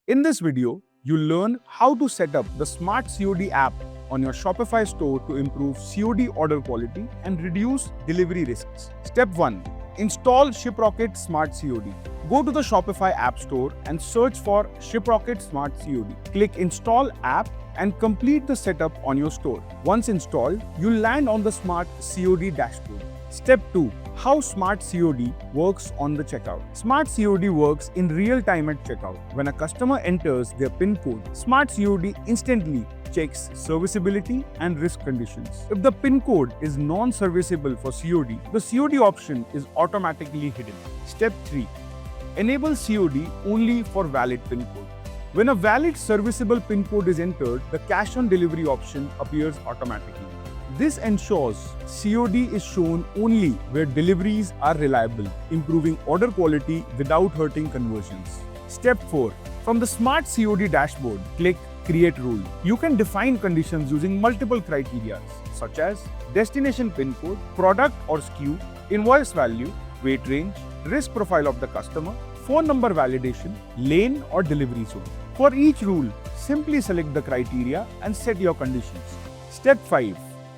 In this video, you'll learn how to set up the Smart COD app on your Shopify store to improve COD order quality and reduce delivery risks. Step 1. Install Shiprocket Smart COD. Go to the Shopify App Store and search for Shiprocket Smart COD. Click Install App and complete the setup on your store. Once installed, you'll land on the Smart COD dashboard. Step 2. How Smart COD works on the checkout. Smart COD works in real time at checkout. When a customer enters their PIN code, Smart COD instantly checks serviceability and risk conditions. If the PIN code is non-serviceable for COD, the COD option is automatically hidden. Step 3. Enable COD only for valid PIN code. When a valid serviceable PIN code is entered, the cash on delivery option appears automatically. This ensures COD is shown only where deliveries are reliable, improving order quality without hurting conversions. Step 4. From the Smart COD dashboard, click Create Rule. You can define conditions using multiple criteria, such as destination PIN code, product or SKU, invoice value, weight range, risk profile of the customer, phone number validation, lane or delivery zone. For each rule, simply select the criteria and set your conditions. Step 5.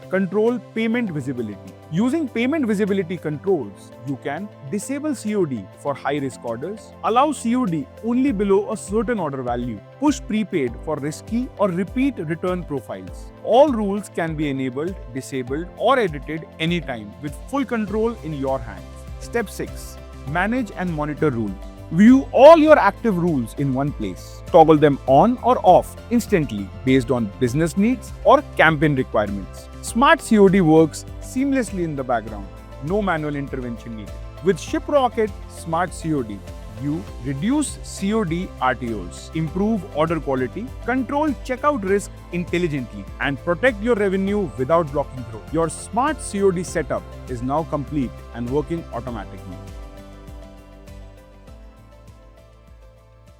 Control payment visibility. Using payment visibility controls, you can disable COD for high-risk orders, allow COD only below a certain order value, push prepaid for risky or repeat return profiles. All rules can be enabled, disabled, or edited anytime with full control in your hands. Step 6. Manage and monitor rules. View all your active rules in one place. Toggle them on or off instantly based on business needs or campaign requirements. Smart COD works seamlessly in the background. No manual intervention needed. With Shiprocket Smart COD, you reduce COD RTOs, improve order quality, control checkout risk intelligently, and protect your revenue without blocking growth. Your Smart COD setup is now complete and working automatically.